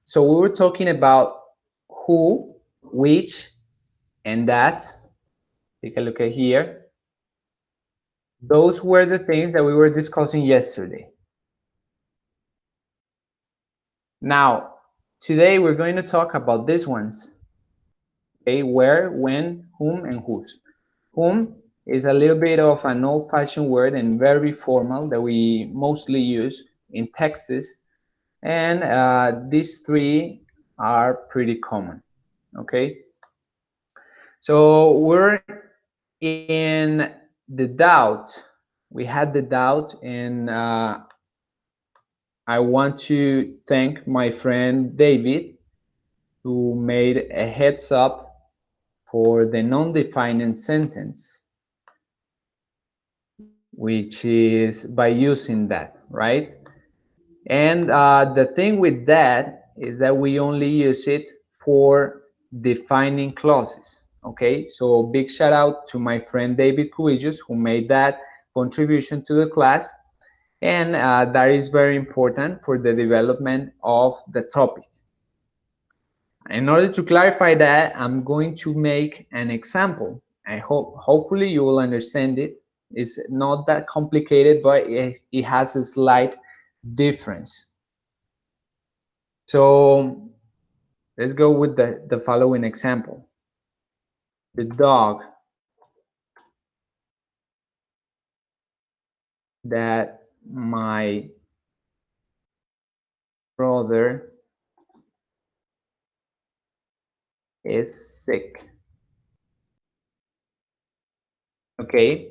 So we were talking about who, which, and that. Take a look at here. Those were the things that we were discussing yesterday. Now, today we're going to talk about these ones. Okay, where, when, whom, and whose. Whom is a little bit of an old-fashioned word and very formal that we mostly use in texts, and these three are pretty common. Okay, so we're in the doubt. We had the doubt, and I want to thank my friend David, who made a heads up for the non-defining sentence, which is by using that, right? And the thing with that is that we only use it for defining clauses. Okay, so big shout out to my friend David Cubillos, who made that contribution to the class, and that is very important for the development of the topic. In order to clarify that, I'm going to make an example. I hopefully you will understand it. It's not that complicated, but it has a slight difference. So let's go with the following example. The dog that my brother is sick. Okay,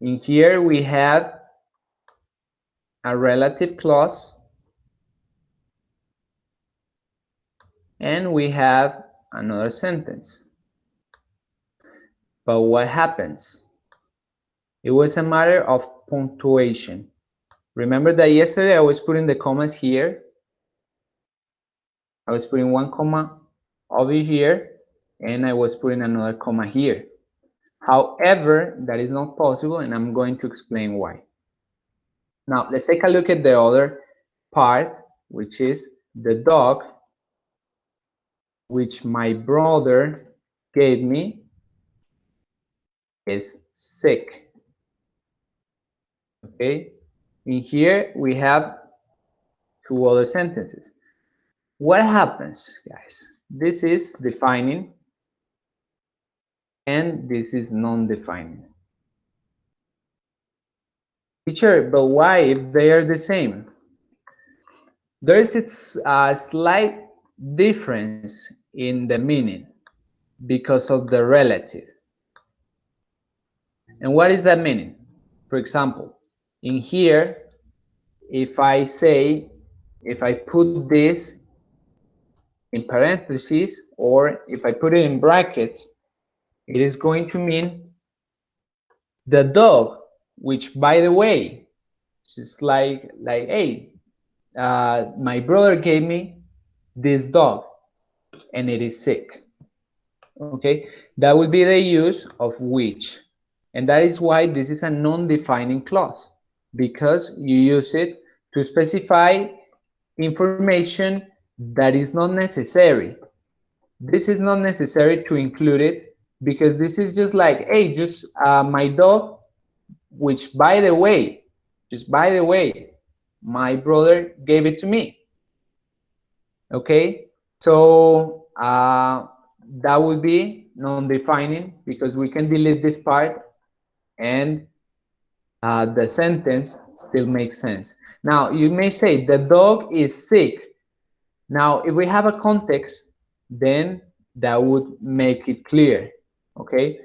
in here we have a relative clause, and we have another sentence. But what happens? It was a matter of punctuation. Remember that yesterday I was putting the commas here. I was putting one comma over here, and I was putting another comma here. However, that is not possible, and I'm going to explain why. Now, let's take a look at the other part, which is the dog which my brother gave me is sick. Okay, in here we have two other sentences. What happens, guys? This is defining, and this is non-defining. Teacher, but why if they are the same? There is a slight difference in the meaning because of the relative. And what is that meaning? For example, in here, if I put this in parentheses, or if I put it in brackets, it is going to mean the dog, which, by the way, is like hey, my brother gave me this dog and it is sick. Okay, that would be the use of which, and that is why this is a non-defining clause, because you use it to specify information that is not necessary. This is not necessary to include it, because this is just like, hey, just my dog, which by the way, just by the way, my brother gave it to me. Okay, so that would be non-defining, because we can delete this part and the sentence still makes sense. Now, you may say the dog is sick. Now, if we have a context, then that would make it clear. Okay,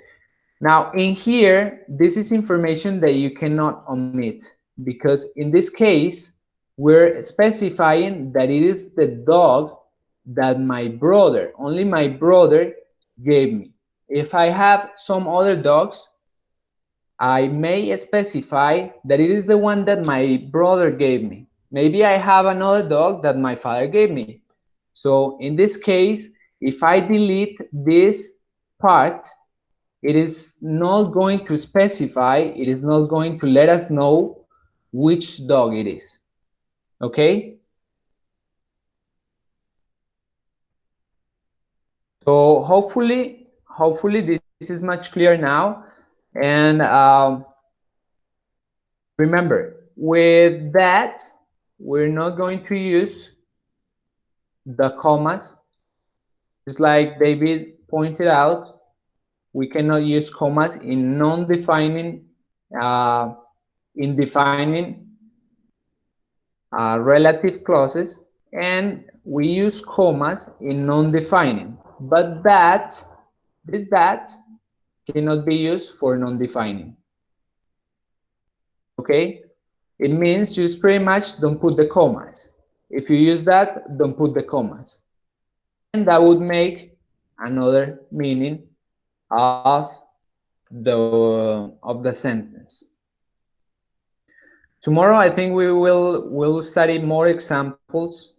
now in here, this is information that you cannot omit, because in this case, we're specifying that it is the dog that my brother, only my brother, gave me. If I have some other dogs, I may specify that it is the one that my brother gave me. Maybe I have another dog that my father gave me. So in this case, if I delete this part, it is not going to specify, it is not going to let us know which dog it is. Okay? So hopefully this is much clearer now. And remember, with that, we're not going to use the commas. Just like David pointed out, we cannot use commas in non-defining, in defining relative clauses, and we use commas in non-defining. But that cannot be used for non-defining. Okay? It means just pretty much don't put the commas. If you use that, don't put the commas. And that would make another meaning of the sentence. Tomorrow I think we'll study more examples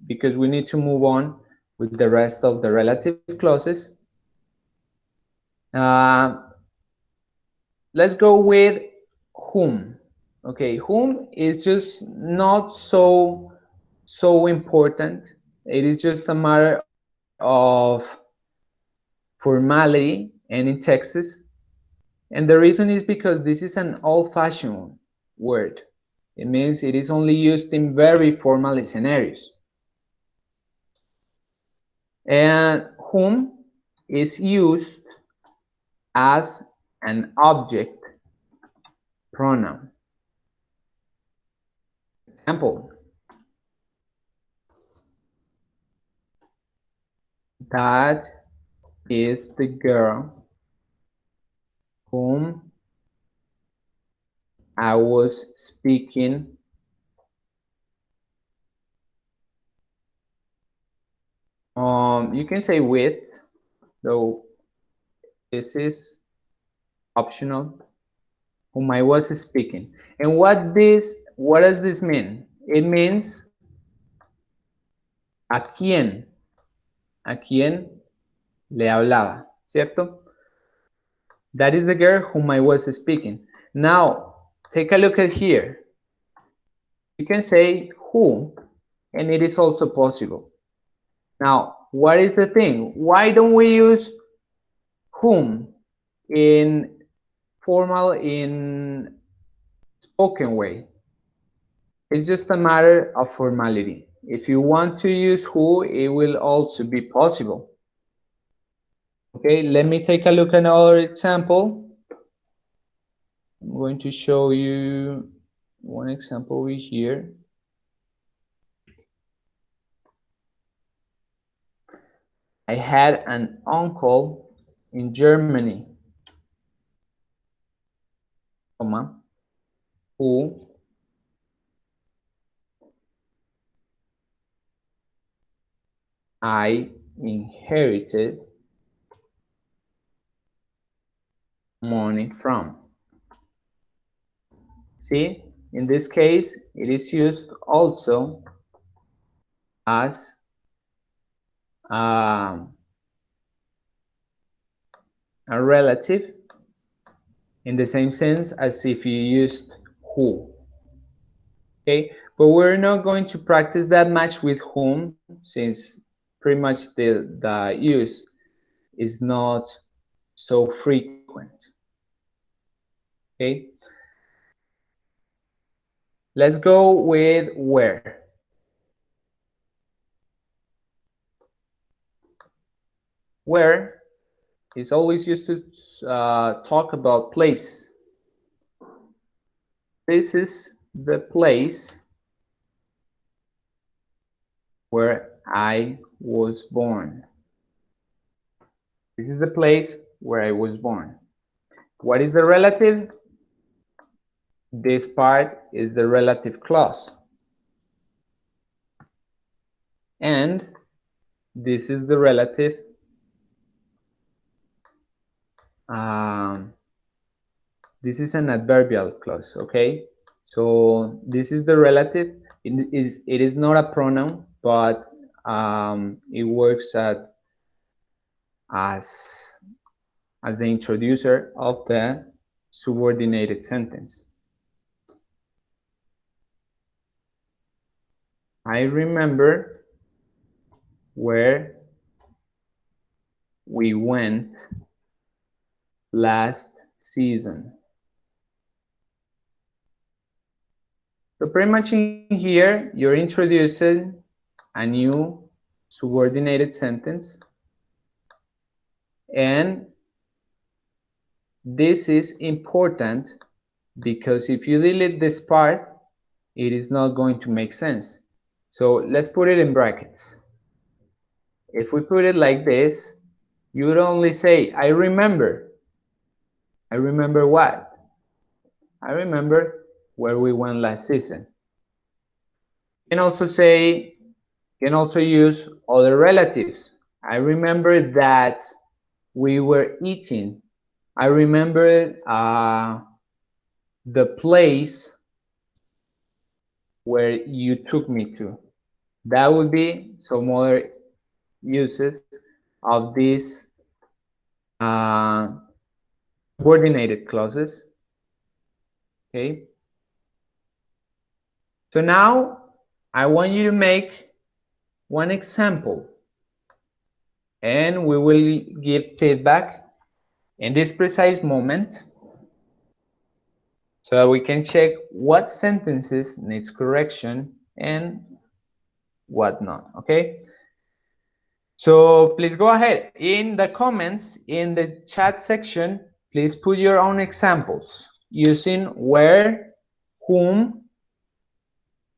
because we need to move on with the rest of the relative clauses. Let's go with whom. Okay, whom is just not so important. It is just a matter of formality and in Texas. And the reason is because this is an old-fashioned word. It means it is only used in very formal scenarios. And whom is used as an object pronoun. Example, that is the girl whom I was speaking you can say with, though this is optional, whom I was speaking. And what does this mean? It means a quién le hablaba, ¿cierto? That is the girl whom I was speaking. Now, take a look at here. You can say who, and it is also possible. Now, what is the thing? Why don't we use whom in formal, in spoken way? It's just a matter of formality. If you want to use who, it will also be possible. Okay, let me take a look at another example. I'm going to show you one example over here. I had an uncle in Germany, who I inherited money from. See, in this case, it is used also as a relative in the same sense as if you used who. Okay, but we're not going to practice that much with whom, since pretty much the use is not so frequent. Okay, let's go with where. Where is always used to talk about place. This is the place where I was born. This is the place where I was born. What is the relative? This part is the relative clause. And this is the relative this is an adverbial clause, okay? So this is the relative. It is not a pronoun, but it works as the introducer of the subordinated sentence. I remember where we went last season. So pretty much in here, you're introducing a new subordinated sentence. And this is important because if you delete this part, it is not going to make sense. So let's put it in brackets. If we put it like this, you would only say, I remember. I remember what? I remember where we went last season. You can also say, you can also use other relatives. I remember that we were eating. I remember the place where you took me to. That would be some other uses of these subordinated clauses. Okay. So now I want you to make one example, and we will give feedback in this precise moment so that we can check what sentences needs correction and what not. Okay. So please go ahead in the comments in the chat section. Please put your own examples using where, whom,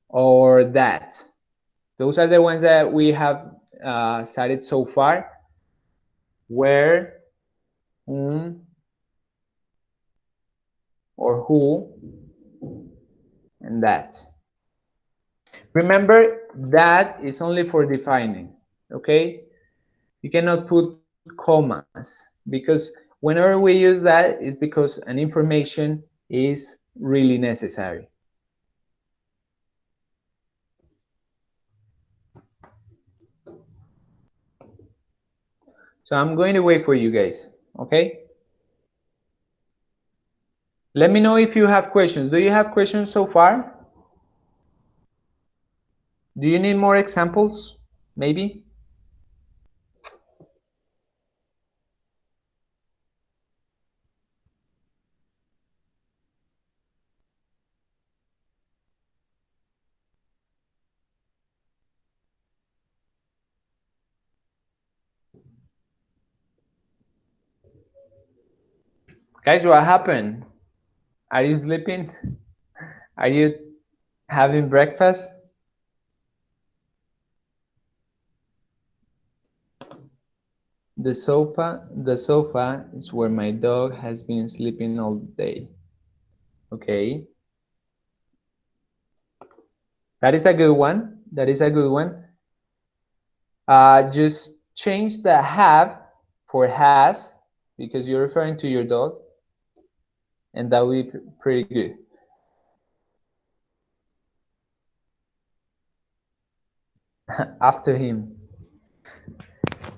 or that. Those are the ones that we have studied so far. Where, whom, or who, and that. Remember, that is only for defining, okay? You cannot put commas because whenever we use that, it's because an information is really necessary. So I'm going to wait for you guys, okay? Let me know if you have questions. Do you have questions so far? Do you need more examples, maybe? Guys, what happened? Are you sleeping? Are you having breakfast? The sofa is where my dog has been sleeping all day. Okay. That is a good one. That is a good one. Just change the have for has because you're referring to your dog, and that will be pretty good. After him.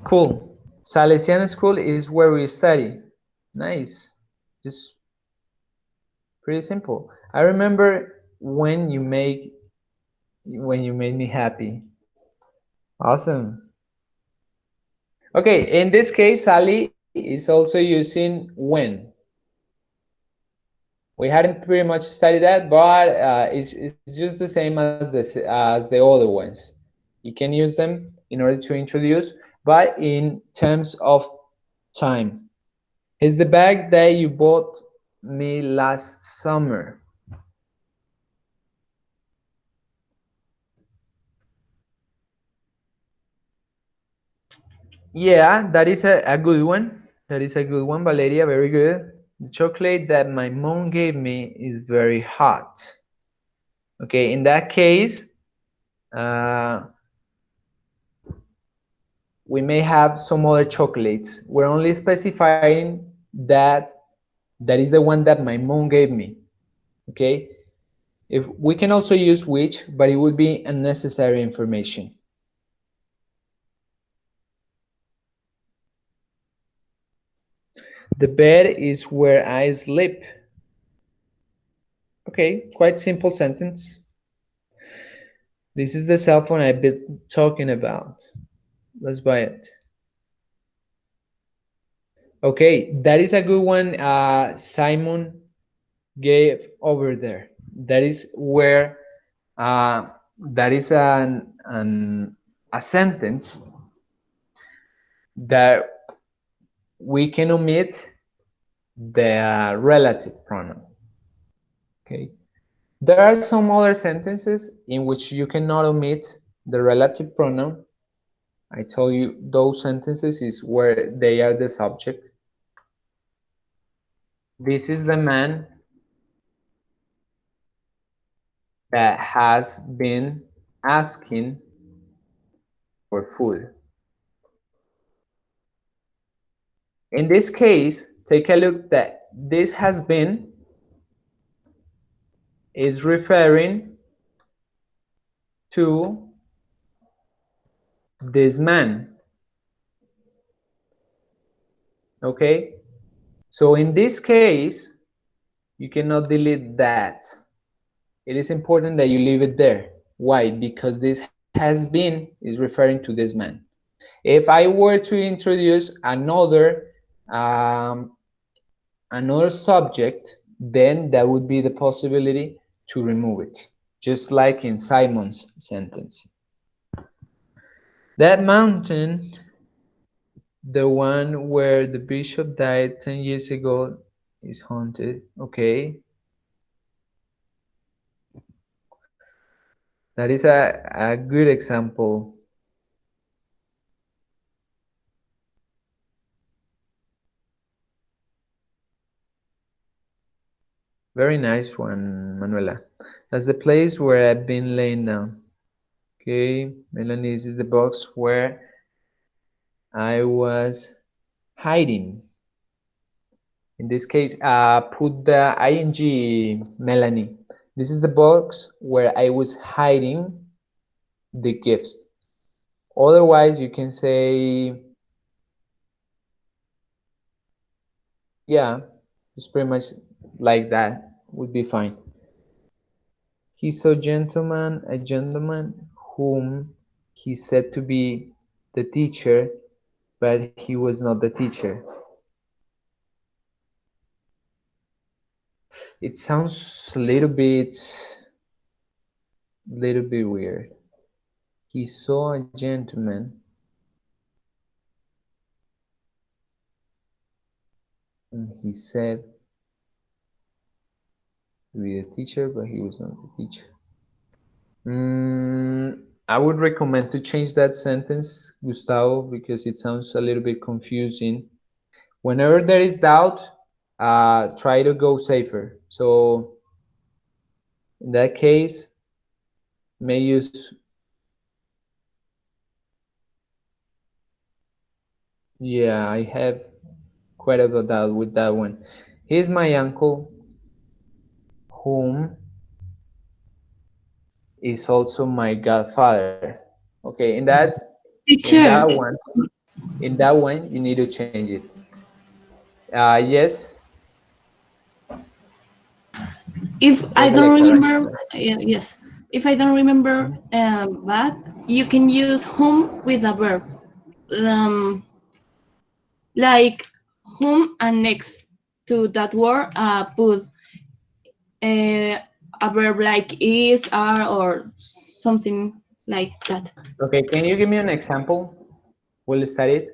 Cool. Salesian School is where we study. Nice. Just pretty simple. I remember when you made me happy. Awesome. Okay, in this case, Sally is also using when. We hadn't pretty much studied that, but it's just the same as the other ones. You can use them in order to introduce, but in terms of time. It's the bag that you bought me last summer. Yeah, that is a good one. That is a good one, Valeria. Very good. The chocolate that my mom gave me is very hot. Okay, in that case, we may have some other chocolates. We're only specifying that is the one that my mom gave me. Okay, if we can also use which, but it would be unnecessary information. The bed is where I sleep. Okay, quite simple sentence. This is the cell phone I've been talking about. Let's buy it. Okay, that is a good one. Simon gave over there. That is where that is a sentence that we can omit the relative pronoun. Okay, there are some other sentences in which you cannot omit the relative pronoun. I told you those sentences is where they are the subject. This is the man that has been asking for food. In this case, take a look that this has been is referring to this man. Okay, so in this case, you cannot delete that. It is important that you leave it there. Why? Because this has been is referring to this man. If I were to introduce um, another subject, then that would be the possibility to remove it, just like in Simon's sentence. That mountain, the one where the bishop died 10 years ago, is haunted. Okay, that is a good example. Very nice one, Manuela. That's the place where I've been laying down. Okay, Melanie, this is the box where I was hiding. In this case, put the ing, Melanie. This is the box where I was hiding the gifts. Otherwise, you can say, yeah, it's pretty much like that. Would be fine. He saw a gentleman whom he said to be the teacher, but he was not the teacher. It sounds a little bit weird. He saw a gentleman and he said to be the teacher, but he was not the teacher. I would recommend to change that sentence, Gustavo, because it sounds a little bit confusing. Whenever there is doubt, try to go safer. So in that case, may use, yeah, I have quite a doubt with that one. He's my uncle, whom is also my godfather. Okay, and that's Teacher, in that one you need to change it. Yes, if I yes, don't Alexa, right? remember, yes, if I don't remember Mhm. back, you can use whom with a verb, um, like whom, and next to that word, put uh, a verb like is, are, or something like that. Okay, can you give me an example? We'll study it.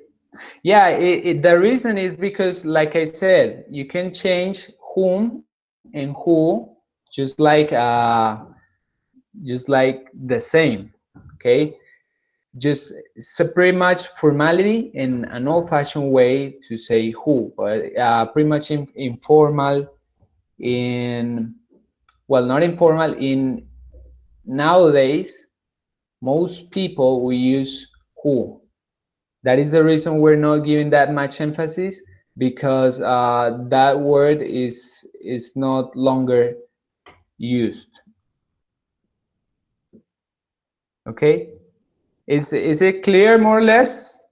Yeah, the reason is because, like I said, you can change whom and who just like the same. Okay, just it's a pretty much formality and an old-fashioned way to say who, but pretty much informal in, well, not informal in nowadays. Most people will use who. That is the reason we're not giving that much emphasis, because that word is not longer used. Okay, is it clear more or less?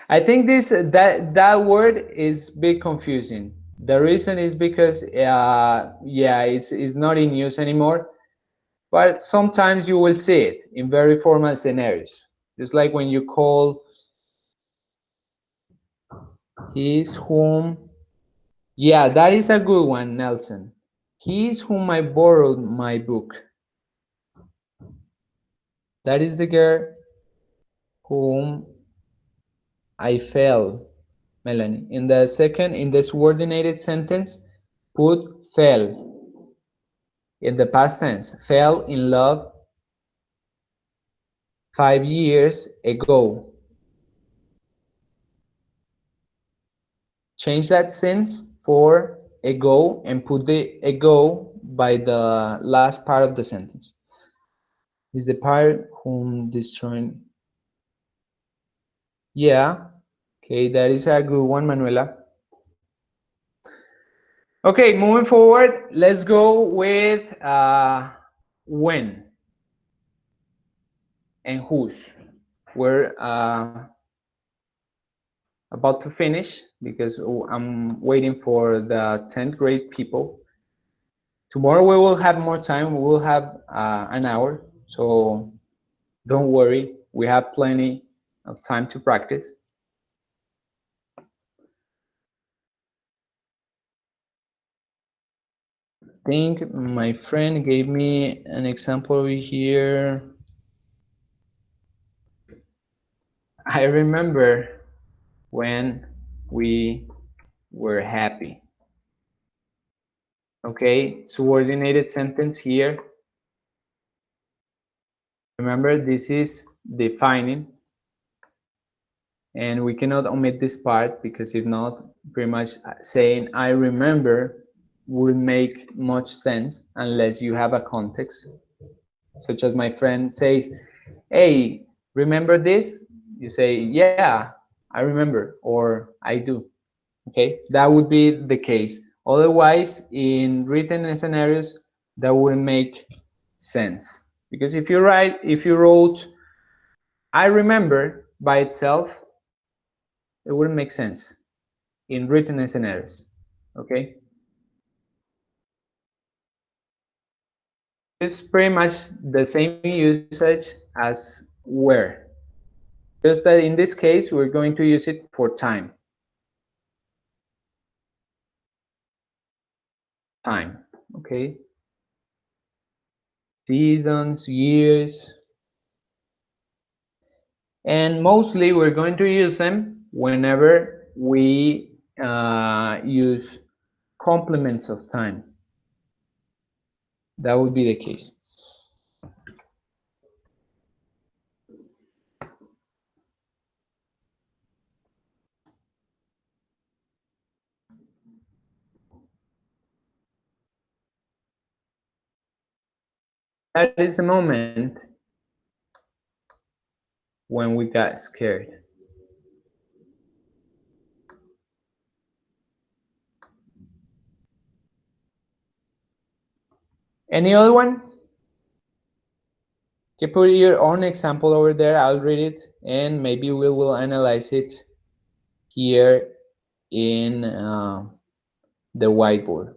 I think that word is a bit confusing. The reason is because yeah, it's not in use anymore. But sometimes you will see it in very formal scenarios, just like when you call He's whom, yeah, that is a good one, Nelson. He's whom I borrowed my book. That is the girl whom I fell, Melanie. In the subordinated sentence, put fell. In the past tense, fell in love 5 years ago. Change that since for ago and put the ago by the last part of the sentence. Is the part whom destroying. Yeah. Okay, that is a good one, Manuela. Okay, moving forward, let's go with when and whose. We're about to finish because I'm waiting for the 10th grade people. Tomorrow we will have more time. We will have an hour, so don't worry. We have plenty of time to practice. I think my friend gave me an example over here. I remember when we were happy. Okay, subordinated sentence here. Remember, this is defining, and we cannot omit this part because if not, pretty much saying I remember would make much sense unless you have a context, such as my friend says, hey, remember this? You say, yeah, I remember, or I do. Okay, that would be the case. Otherwise, in written scenarios, that wouldn't make sense. Because if you wrote, I remember by itself, it wouldn't make sense in written scenarios. Okay, it's pretty much the same usage as where. Just that in this case, we're going to use it for time. Time, okay? Seasons, years. And mostly we're going to use them whenever we use complements of time. That would be the case. That is a moment when we got scared. Any other one? You can put your own example over there. I'll read it and maybe we will analyze it here in the whiteboard.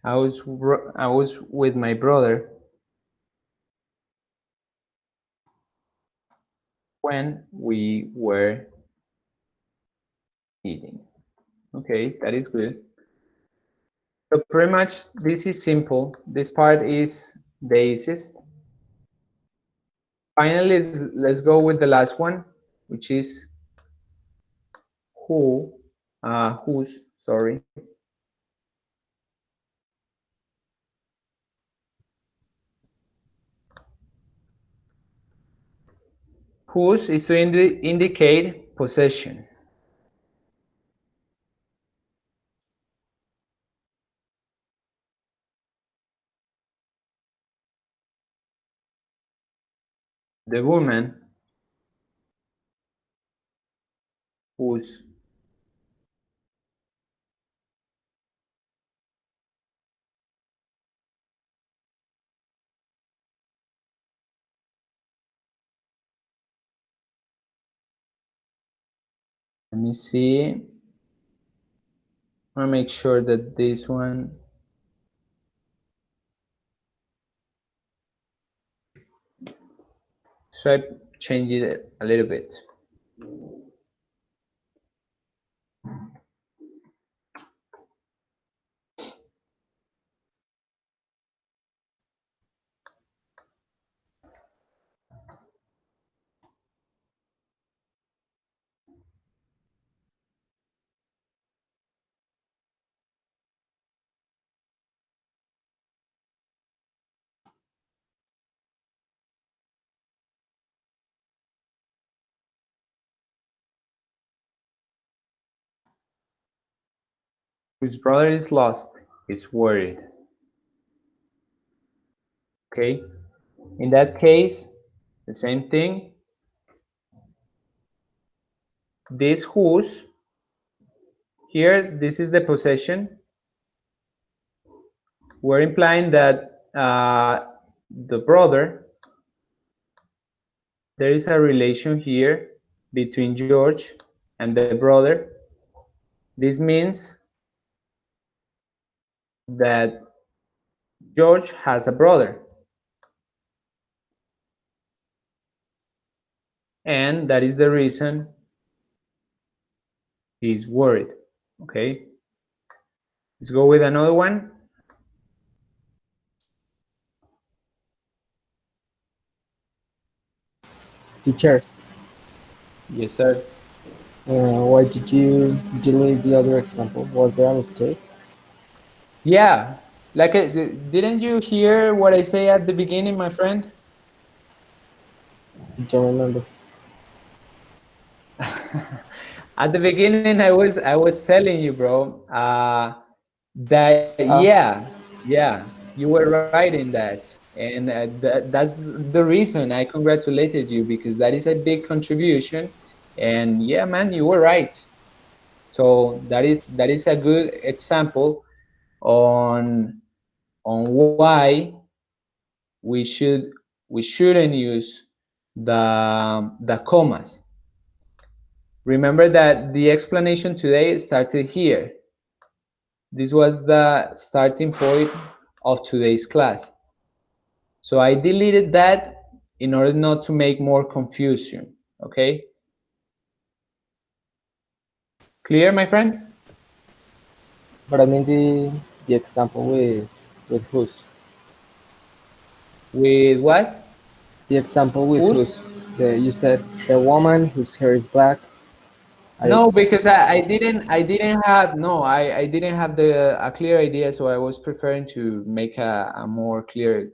I was with my brother when we were eating. Okay, that is good. So pretty much this is simple. This part is the easiest. Finally, let's go with the last one, which is whose, sorry. Whose is to indicate possession. The woman whose. Let me see. I want to make sure that this one. So I change it a little bit. Whose brother is lost, is worried. Okay, in that case, the same thing. This whose, here, this is the possession. We're implying that the brother, there is a relation here between George and the brother. This means that George has a brother. And that is the reason he's worried. Okay, let's go with another one. Teacher, Yes, sir. why did you delete the other example? Was there a mistake? Yeah, like, didn't you hear what I say at the beginning, my friend? Don't remember. At the beginning, I was telling you, bro, that Ah, yeah, you were right in that, and that's the reason I congratulated you, because that is a big contribution, and yeah, man, you were right. So that is a good example on why we should we shouldn't use the commas. Remember that the explanation today started here. This was the starting point of today's class. So I deleted that in order not to make more confusion. Okay? Clear, my friend? but I mean the example with whose. With what? The example with Whose? whose. You said the woman whose hair is black. I No, because I didn't have a clear idea, so I was preferring to make a more clear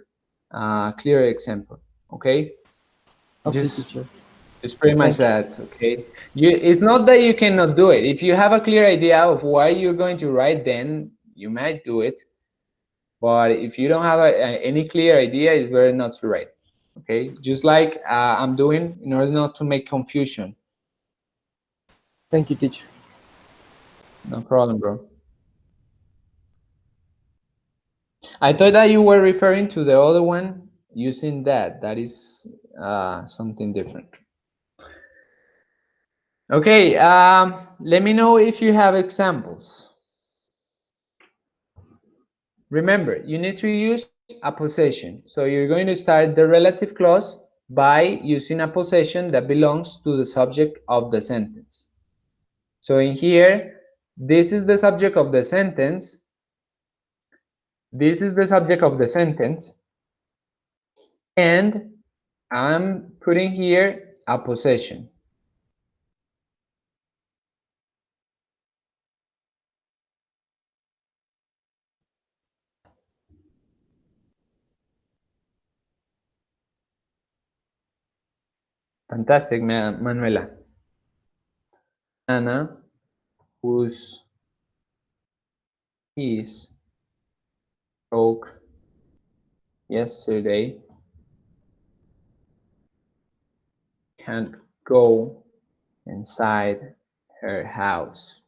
example. Okay? okay, Just teacher. It's pretty much Thank you. that, okay? It's not that you cannot do it. If you have a clear idea of why you're going to write, then you might do it. But if you don't have any clear idea, it's better not to write, okay? Just like I'm doing in order not to make confusion. Thank you, teacher. No problem, bro. I thought that you were referring to the other one using that. That is something different. Okay, let me know if you have examples. Remember, you need to use a possession. So you're going to start the relative clause by using a possession that belongs to the subject of the sentence. So in here, this is the subject of the sentence. This is the subject of the sentence. And I'm putting here a possession. Fantastic, Manuela. Anna, whose keys broke yesterday, can't go inside her house.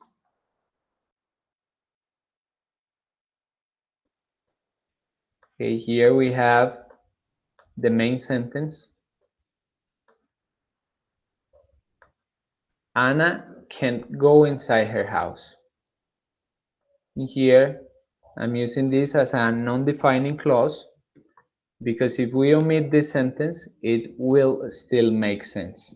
Okay, here we have the main sentence. Anna can't go inside her house. Here, I'm using this as a non-defining clause because if we omit this sentence, it will still make sense.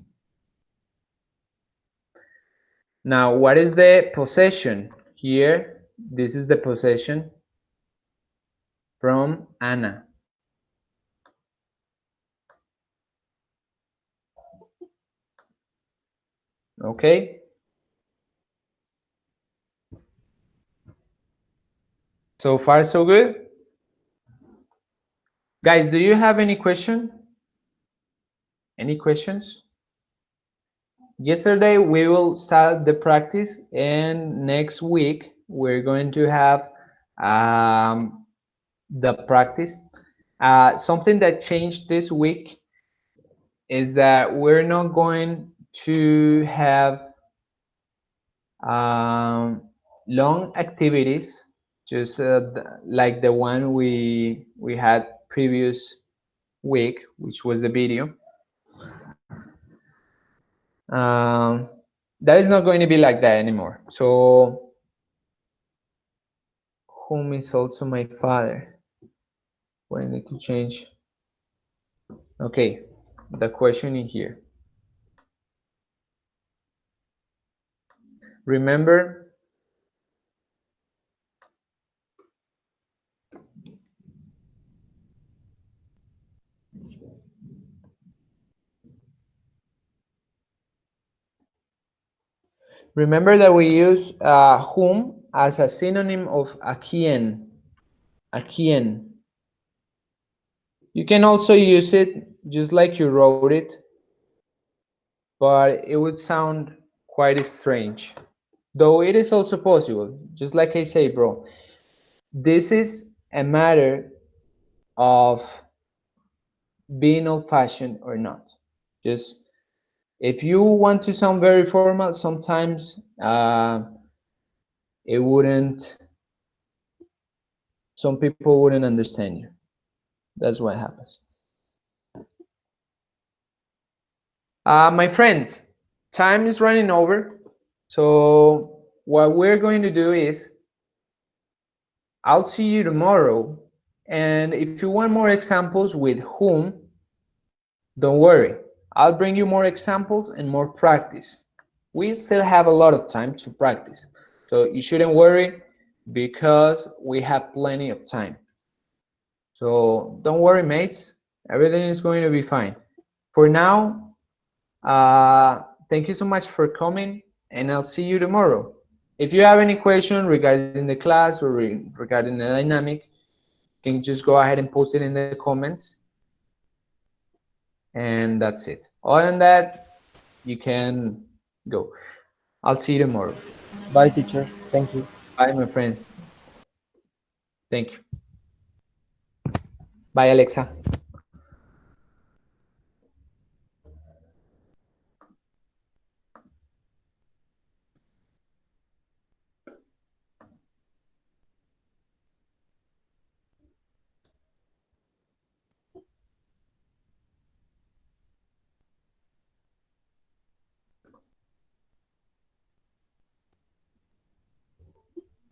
Now, what is the possession? Here, this is the possession from Anna. Okay? So far, so good? Guys, do you have any question? Any questions? Yesterday, we will start the practice, and next week, we're going to have the practice. Something that changed this week is that we're not going to have long activities, just like the one we had previous week, which was the video. That is not going to be like that anymore. So, whom is also my father? What I need to change? Okay, the question in here. Remember, that we use whom as a synonym of a quien. A quien. You can also use it just like you wrote it, but it would sound quite strange. Though it is also possible, just like I say, bro. This is a matter of being old-fashioned or not. Just if you want to sound very formal, sometimes it wouldn't. Some people wouldn't understand you. That's what happens. My friends, time is running over. So what we're going to do is I'll see you tomorrow. And if you want more examples with whom, don't worry. I'll bring you more examples and more practice. We still have a lot of time to practice. So you shouldn't worry because we have plenty of time. So don't worry, mates. Everything is going to be fine. For now, thank you so much for coming, and I'll see you tomorrow. If you have any question regarding the class or regarding the dynamic, you can just go ahead and post it in the comments. And that's it. Other than that, you can go. I'll see you tomorrow. Bye, teacher. Thank you. Bye, my friends. Thank you. Bye, Alexa.